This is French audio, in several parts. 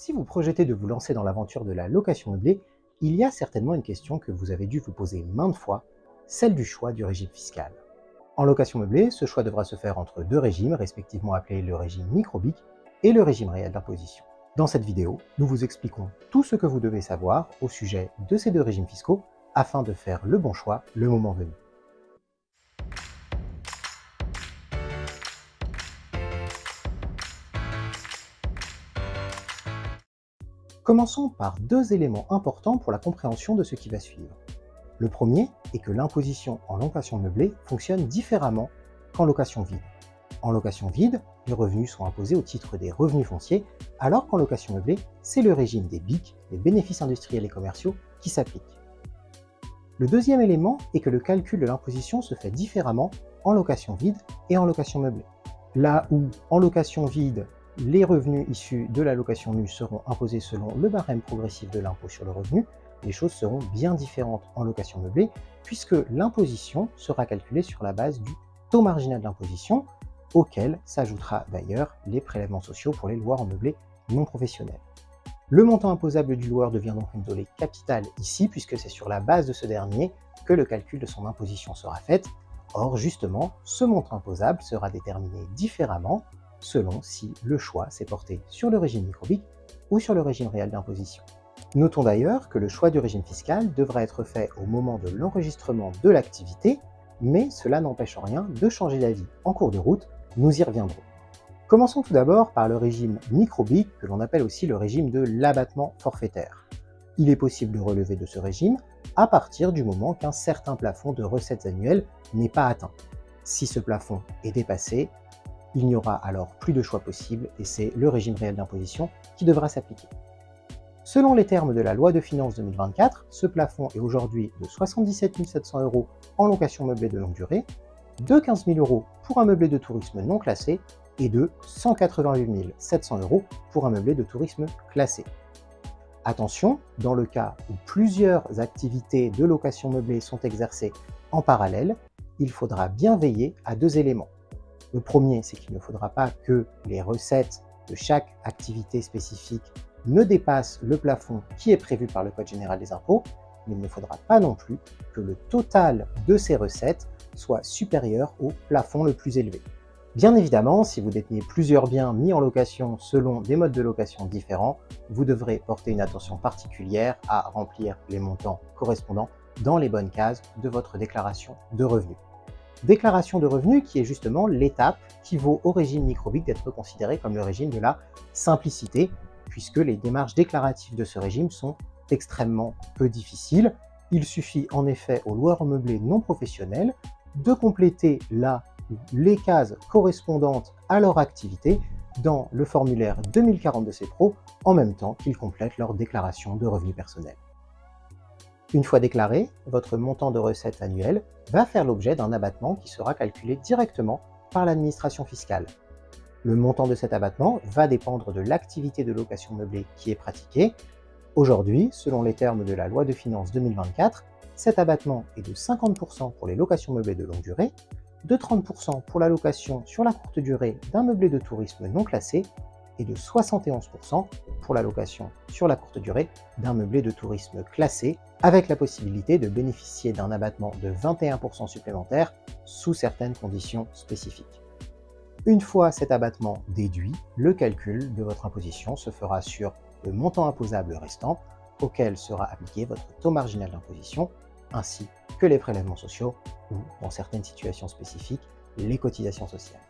Si vous projetez de vous lancer dans l'aventure de la location meublée, il y a certainement une question que vous avez dû vous poser maintes fois, celle du choix du régime fiscal. En location meublée, ce choix devra se faire entre deux régimes, respectivement appelés le régime micro-BIC et le régime réel d'imposition. Dans cette vidéo, nous vous expliquons tout ce que vous devez savoir au sujet de ces deux régimes fiscaux afin de faire le bon choix le moment venu. Commençons par deux éléments importants pour la compréhension de ce qui va suivre. Le premier est que l'imposition en location meublée fonctionne différemment qu'en location vide. En location vide, les revenus sont imposés au titre des revenus fonciers, alors qu'en location meublée, c'est le régime des BIC, les bénéfices industriels et commerciaux, qui s'applique. Le deuxième élément est que le calcul de l'imposition se fait différemment en location vide et en location meublée. Là où, en location vide, les revenus issus de la location nue seront imposés selon le barème progressif de l'impôt sur le revenu, les choses seront bien différentes en location meublée, puisque l'imposition sera calculée sur la base du taux marginal d'imposition, auquel s'ajoutera d'ailleurs les prélèvements sociaux pour les loueurs en meublé non professionnels. Le montant imposable du loueur devient donc une donnée capitale ici, puisque c'est sur la base de ce dernier que le calcul de son imposition sera fait. Or, justement, ce montant imposable sera déterminé différemment selon si le choix s'est porté sur le régime micro-BIC ou sur le régime réel d'imposition. Notons d'ailleurs que le choix du régime fiscal devra être fait au moment de l'enregistrement de l'activité, mais cela n'empêche en rien de changer d'avis en cours de route, nous y reviendrons. Commençons tout d'abord par le régime micro-BIC, que l'on appelle aussi le régime de l'abattement forfaitaire. Il est possible de relever de ce régime à partir du moment qu'un certain plafond de recettes annuelles n'est pas atteint. Si ce plafond est dépassé, il n'y aura alors plus de choix possible et c'est le régime réel d'imposition qui devra s'appliquer. Selon les termes de la loi de finances 2024, ce plafond est aujourd'hui de 77 700 € en location meublée de longue durée, de 15 000 € pour un meublé de tourisme non classé et de 188 700 € pour un meublé de tourisme classé. Attention, dans le cas où plusieurs activités de location meublée sont exercées en parallèle, il faudra bien veiller à deux éléments. Le premier, c'est qu'il ne faudra pas que les recettes de chaque activité spécifique ne dépassent le plafond qui est prévu par le Code général des impôts, mais il ne faudra pas non plus que le total de ces recettes soit supérieur au plafond le plus élevé. Bien évidemment, si vous détenez plusieurs biens mis en location selon des modes de location différents, vous devrez porter une attention particulière à remplir les montants correspondants dans les bonnes cases de votre déclaration de revenus. Déclaration de revenus qui est justement l'étape qui vaut au régime micro-BIC d'être considéré comme le régime de la simplicité, puisque les démarches déclaratives de ce régime sont extrêmement peu difficiles. Il suffit en effet aux loueurs meublés non professionnels de compléter là les cases correspondantes à leur activité dans le formulaire 2042 CPRO en même temps qu'ils complètent leur déclaration de revenus personnels. Une fois déclaré, votre montant de recettes annuel va faire l'objet d'un abattement qui sera calculé directement par l'administration fiscale. Le montant de cet abattement va dépendre de l'activité de location meublée qui est pratiquée. Aujourd'hui, selon les termes de la loi de finances 2024, cet abattement est de 50% pour les locations meublées de longue durée, de 30% pour la location sur la courte durée d'un meublé de tourisme non classé et de 71% pour la location sur la courte durée d'un meublé de tourisme classé, avec la possibilité de bénéficier d'un abattement de 21% supplémentaire sous certaines conditions spécifiques. Une fois cet abattement déduit, le calcul de votre imposition se fera sur le montant imposable restant, auquel sera appliqué votre taux marginal d'imposition, ainsi que les prélèvements sociaux ou, dans certaines situations spécifiques, les cotisations sociales.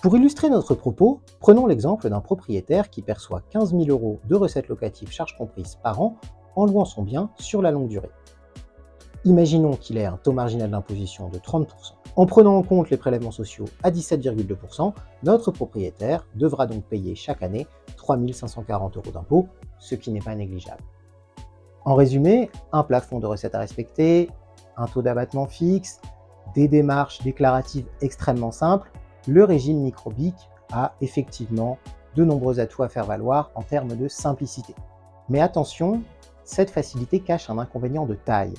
Pour illustrer notre propos, prenons l'exemple d'un propriétaire qui perçoit 15 000 € de recettes locatives charges comprises par an en louant son bien sur la longue durée. Imaginons qu'il ait un taux marginal d'imposition de 30%. En prenant en compte les prélèvements sociaux à 17,2%, notre propriétaire devra donc payer chaque année 3 540 € d'impôts, ce qui n'est pas négligeable. En résumé, un plafond de recettes à respecter, un taux d'abattement fixe, des démarches déclaratives extrêmement simples, le régime micro-BIC a effectivement de nombreux atouts à faire valoir en termes de simplicité. Mais attention, cette facilité cache un inconvénient de taille,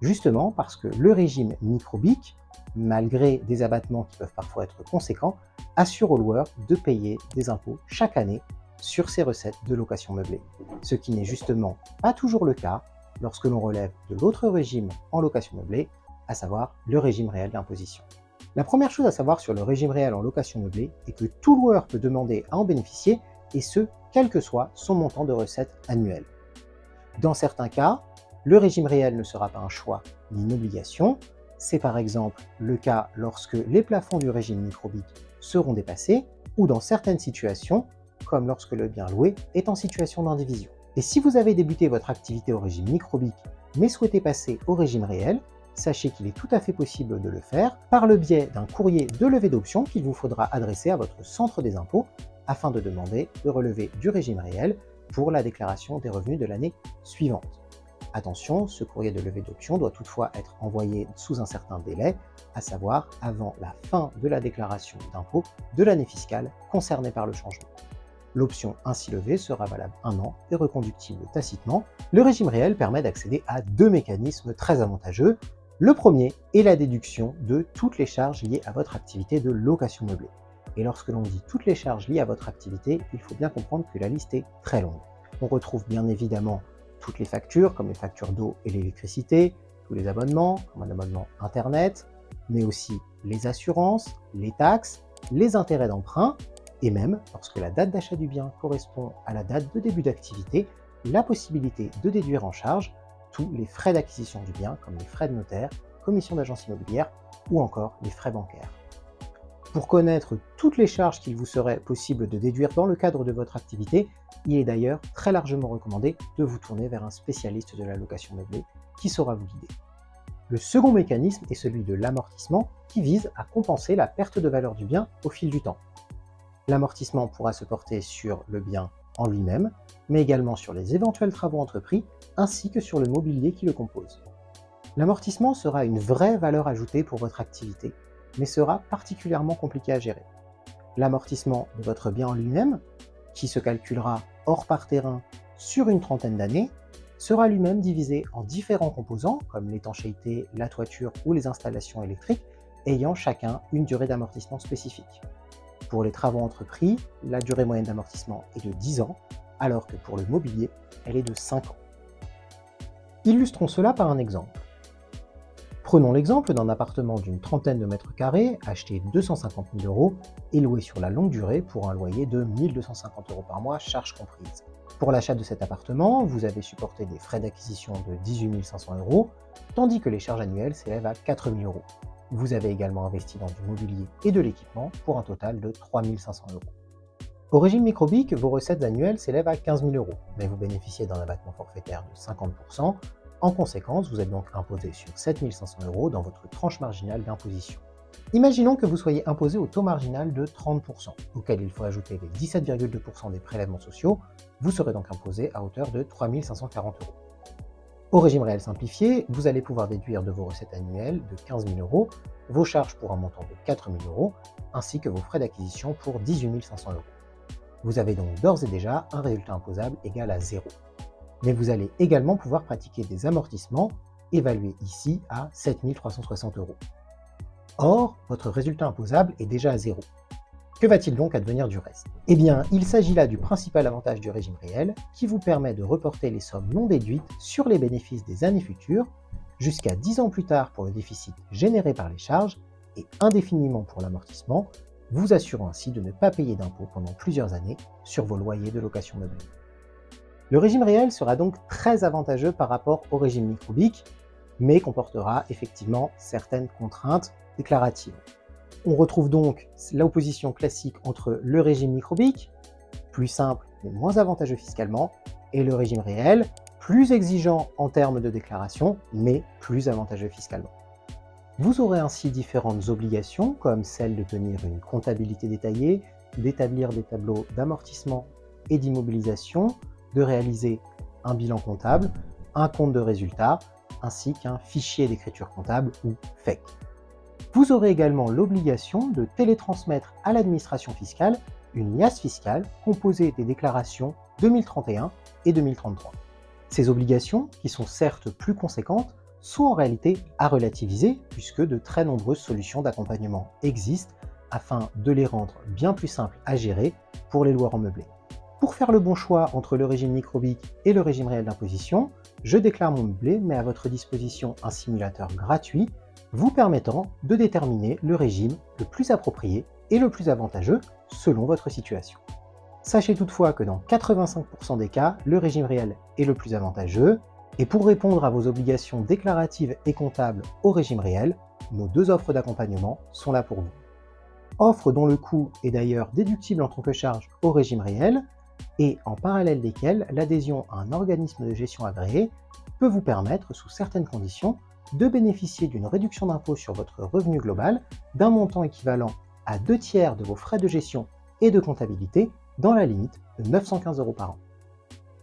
justement parce que le régime micro-BIC, malgré des abattements qui peuvent parfois être conséquents, assure aux loueurs de payer des impôts chaque année sur ces recettes de location meublée, ce qui n'est justement pas toujours le cas lorsque l'on relève de l'autre régime en location meublée, à savoir le régime réel d'imposition. La première chose à savoir sur le régime réel en location meublée est que tout loueur peut demander à en bénéficier, et ce, quel que soit son montant de recettes annuelles. Dans certains cas, le régime réel ne sera pas un choix ni une obligation. C'est par exemple le cas lorsque les plafonds du régime microbique seront dépassés, ou dans certaines situations, comme lorsque le bien loué est en situation d'indivision. Et si vous avez débuté votre activité au régime microbique, mais souhaitez passer au régime réel, sachez qu'il est tout à fait possible de le faire par le biais d'un courrier de levée d'option qu'il vous faudra adresser à votre centre des impôts afin de demander de relever du régime réel pour la déclaration des revenus de l'année suivante. Attention, ce courrier de levée d'option doit toutefois être envoyé sous un certain délai, à savoir avant la fin de la déclaration d'impôt de l'année fiscale concernée par le changement. L'option ainsi levée sera valable 1 an et reconductible tacitement. Le régime réel permet d'accéder à 2 mécanismes très avantageux. Le premier est la déduction de toutes les charges liées à votre activité de location meublée. Et lorsque l'on dit toutes les charges liées à votre activité, il faut bien comprendre que la liste est très longue. On retrouve bien évidemment toutes les factures, comme les factures d'eau et l'électricité, tous les abonnements, comme un abonnement Internet, mais aussi les assurances, les taxes, les intérêts d'emprunt, et même, lorsque la date d'achat du bien correspond à la date de début d'activité, la possibilité de déduire en charge tous les frais d'acquisition du bien, comme les frais de notaire, commission d'agence immobilière ou encore les frais bancaires. Pour connaître toutes les charges qu'il vous serait possible de déduire dans le cadre de votre activité, il est d'ailleurs très largement recommandé de vous tourner vers un spécialiste de la location meublée qui saura vous guider. Le second mécanisme est celui de l'amortissement qui vise à compenser la perte de valeur du bien au fil du temps. L'amortissement pourra se porter sur le bien en lui-même, mais également sur les éventuels travaux entrepris ainsi que sur le mobilier qui le compose. L'amortissement sera une vraie valeur ajoutée pour votre activité, mais sera particulièrement compliqué à gérer. L'amortissement de votre bien en lui-même, qui se calculera hors part-terrain sur une trentaine d'années, sera lui-même divisé en différents composants, comme l'étanchéité, la toiture ou les installations électriques, ayant chacun une durée d'amortissement spécifique. Pour les travaux entrepris, la durée moyenne d'amortissement est de 10 ans, alors que pour le mobilier, elle est de 5 ans. Illustrons cela par un exemple. Prenons l'exemple d'un appartement d'une trentaine de mètres carrés, acheté 250 000 € et loué sur la longue durée pour un loyer de 1 250 € par mois, charges comprises. Pour l'achat de cet appartement, vous avez supporté des frais d'acquisition de 18 500 €, tandis que les charges annuelles s'élèvent à 4 000 €. Vous avez également investi dans du mobilier et de l'équipement pour un total de 3 500 €. Au régime microbique, vos recettes annuelles s'élèvent à 15 000 €, mais vous bénéficiez d'un abattement forfaitaire de 50%. En conséquence, vous êtes donc imposé sur 7 500 € dans votre tranche marginale d'imposition. Imaginons que vous soyez imposé au taux marginal de 30%, auquel il faut ajouter les 17,2% des prélèvements sociaux. Vous serez donc imposé à hauteur de 3 540 €. Au régime réel simplifié, vous allez pouvoir déduire de vos recettes annuelles de 15 000 € vos charges pour un montant de 4 000 €, ainsi que vos frais d'acquisition pour 18 500 €. Vous avez donc d'ores et déjà un résultat imposable égal à 0. Mais vous allez également pouvoir pratiquer des amortissements, évalués ici à 7 360 €. Or, votre résultat imposable est déjà à 0. Que va-t-il donc advenir du reste? Eh bien, il s'agit là du principal avantage du régime réel, qui vous permet de reporter les sommes non déduites sur les bénéfices des années futures, jusqu'à 10 ans plus tard pour le déficit généré par les charges, et indéfiniment pour l'amortissement, vous assurant ainsi de ne pas payer d'impôts pendant plusieurs années sur vos loyers de location meublée. Le régime réel sera donc très avantageux par rapport au régime microbique, mais comportera effectivement certaines contraintes déclaratives. On retrouve donc l'opposition classique entre le régime microbique, plus simple mais moins avantageux fiscalement, et le régime réel, plus exigeant en termes de déclaration, mais plus avantageux fiscalement. Vous aurez ainsi différentes obligations, comme celle de tenir une comptabilité détaillée, d'établir des tableaux d'amortissement et d'immobilisation, de réaliser un bilan comptable, un compte de résultats, ainsi qu'un fichier d'écriture comptable ou FEC. Vous aurez également l'obligation de télétransmettre à l'administration fiscale une liasse fiscale composée des déclarations 2031 et 2033. Ces obligations, qui sont certes plus conséquentes, sont en réalité à relativiser puisque de très nombreuses solutions d'accompagnement existent afin de les rendre bien plus simples à gérer pour les loueurs en meublé. Pour faire le bon choix entre le régime microbique et le régime réel d'imposition, Je déclare mon meublé met à votre disposition un simulateur gratuit vous permettant de déterminer le régime le plus approprié et le plus avantageux selon votre situation. Sachez toutefois que dans 85% des cas, le régime réel est le plus avantageux, et pour répondre à vos obligations déclaratives et comptables au régime réel, nos 2 offres d'accompagnement sont là pour vous. Offres dont le coût est d'ailleurs déductible en tant que charge au régime réel, et en parallèle desquelles l'adhésion à un organisme de gestion agréé peut vous permettre, sous certaines conditions, de bénéficier d'une réduction d'impôt sur votre revenu global d'un montant équivalent à 2/3 de vos frais de gestion et de comptabilité dans la limite de 915 € par an.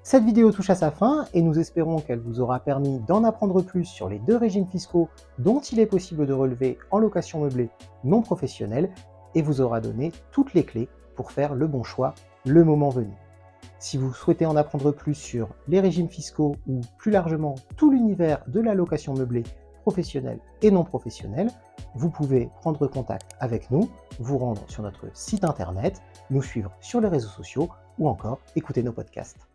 Cette vidéo touche à sa fin et nous espérons qu'elle vous aura permis d'en apprendre plus sur les 2 régimes fiscaux dont il est possible de relever en location meublée non professionnelle et vous aura donné toutes les clés pour faire le bon choix le moment venu. Si vous souhaitez en apprendre plus sur les régimes fiscaux ou plus largement tout l'univers de la location meublée professionnelle et non professionnelle, vous pouvez prendre contact avec nous, vous rendre sur notre site internet, nous suivre sur les réseaux sociaux ou encore écouter nos podcasts.